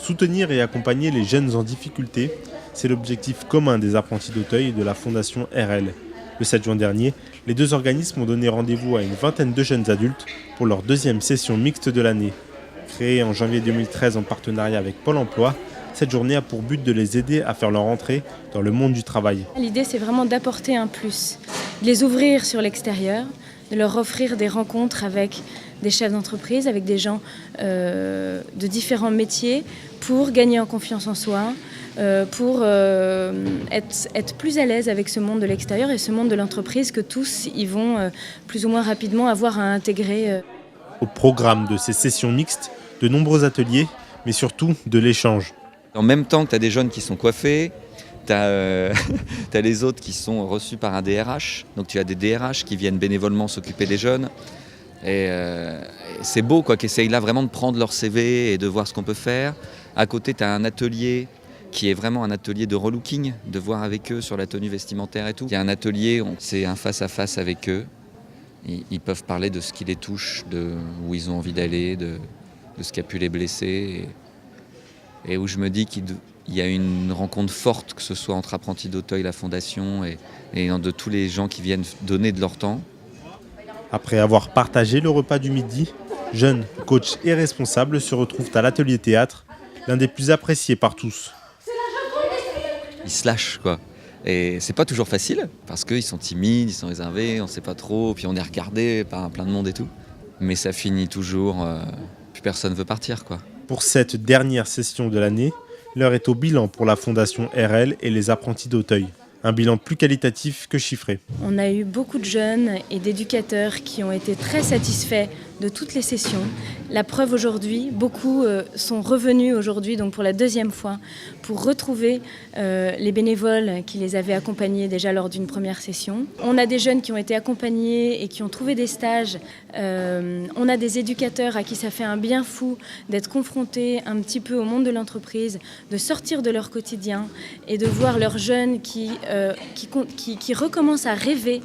Soutenir et accompagner les jeunes en difficulté, c'est l'objectif commun des apprentis d'Auteuil et de la Fondation RL. Le 7 juin dernier, les deux organismes ont donné rendez-vous à une vingtaine de jeunes adultes pour leur deuxième session mixte de l'année. Créée en janvier 2013 en partenariat avec Pôle emploi, cette journée a pour but de les aider à faire leur entrée dans le monde du travail. L'idée, c'est vraiment d'apporter un plus, de les ouvrir sur l'extérieur, de leur offrir des rencontres avec des chefs d'entreprise, avec des gens de différents métiers pour gagner en confiance en soi, pour être plus à l'aise avec ce monde de l'extérieur et ce monde de l'entreprise que tous ils vont plus ou moins rapidement avoir à intégrer. Au programme de ces sessions mixtes, de nombreux ateliers, mais surtout de l'échange. En même temps que tu as des jeunes qui sont coiffés, tu as les autres qui sont reçus par un DRH. Donc tu as des DRH qui viennent bénévolement s'occuper des jeunes. Et c'est beau quoi, qu'ils essayent là vraiment de prendre leur CV et de voir ce qu'on peut faire. À côté, tu as un atelier qui est vraiment un atelier de relooking, de voir avec eux sur la tenue vestimentaire et tout. Il y a un atelier, c'est un face-à-face avec eux. Ils peuvent parler de ce qui les touche, de où ils ont envie d'aller, de ce qui a pu les blesser. Et où je me dis qu'il y a une rencontre forte, que ce soit entre Apprentis d'Auteuil, la Fondation et de tous les gens qui viennent donner de leur temps. Après avoir partagé le repas du midi, jeunes, coachs et responsables se retrouvent à l'atelier théâtre, l'un des plus appréciés par tous. Ils se lâchent quoi. Et c'est pas toujours facile, parce qu'ils sont timides, ils sont réservés, on sait pas trop, puis on est regardé par plein de monde et tout. Mais ça finit toujours, plus personne veut partir quoi. Pour cette dernière session de l'année, l'heure est au bilan pour la Fondation RL et les Apprentis d'Auteuil. Un bilan plus qualitatif que chiffré. On a eu beaucoup de jeunes et d'éducateurs qui ont été très satisfaits de toutes les sessions. La preuve aujourd'hui, beaucoup sont revenus aujourd'hui, donc pour la deuxième fois, pour retrouver les bénévoles qui les avaient accompagnés déjà lors d'une première session. On a des jeunes qui ont été accompagnés et qui ont trouvé des stages. On a des éducateurs à qui ça fait un bien fou d'être confrontés un petit peu au monde de l'entreprise, de sortir de leur quotidien et de voir leurs jeunes qui recommencent à rêver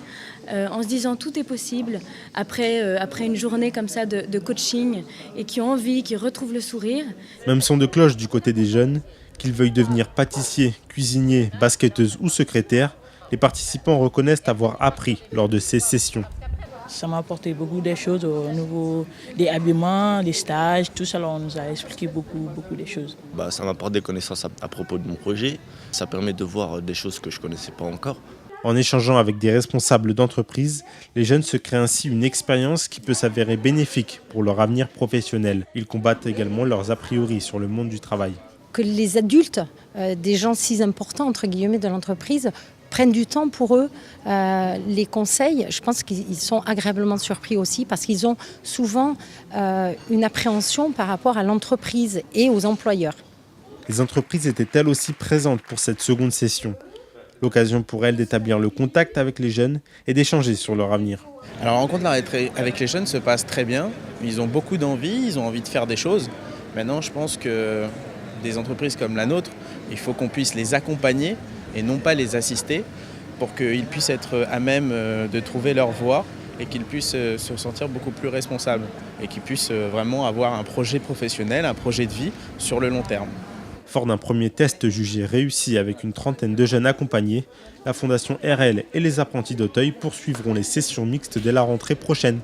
en se disant tout est possible après une journée comme ça de coaching et qui ont envie, qui retrouvent le sourire. Même son de cloche du côté des jeunes, qu'ils veuillent devenir pâtissiers, cuisiniers, basketteuses ou secrétaires, les participants reconnaissent avoir appris lors de ces sessions. Ça m'a apporté beaucoup de choses au niveau des habillements, des stages, tout ça, on nous a expliqué beaucoup de choses. Ça m'apporte des connaissances à propos de mon projet. Ça permet de voir des choses que je ne connaissais pas encore. En échangeant avec des responsables d'entreprise, les jeunes se créent ainsi une expérience qui peut s'avérer bénéfique pour leur avenir professionnel. Ils combattent également leurs a priori sur le monde du travail. Que les adultes, des gens si importants entre guillemets de l'entreprise, prennent du temps pour eux, les conseils, je pense qu'ils sont agréablement surpris aussi parce qu'ils ont souvent une appréhension par rapport à l'entreprise et aux employeurs. Les entreprises étaient-elles aussi présentes pour cette seconde session ? L'occasion pour elles d'établir le contact avec les jeunes et d'échanger sur leur avenir. Alors la rencontre avec les jeunes se passe très bien. Ils ont beaucoup d'envie, ils ont envie de faire des choses. Maintenant, je pense que des entreprises comme la nôtre, il faut qu'on puisse les accompagner et non pas les assister pour qu'ils puissent être à même de trouver leur voie et qu'ils puissent se sentir beaucoup plus responsables et qu'ils puissent vraiment avoir un projet professionnel, un projet de vie sur le long terme. Fort d'un premier test jugé réussi avec une trentaine de jeunes accompagnés, la Fondation RL et les Apprentis d'Auteuil poursuivront les sessions mixtes dès la rentrée prochaine.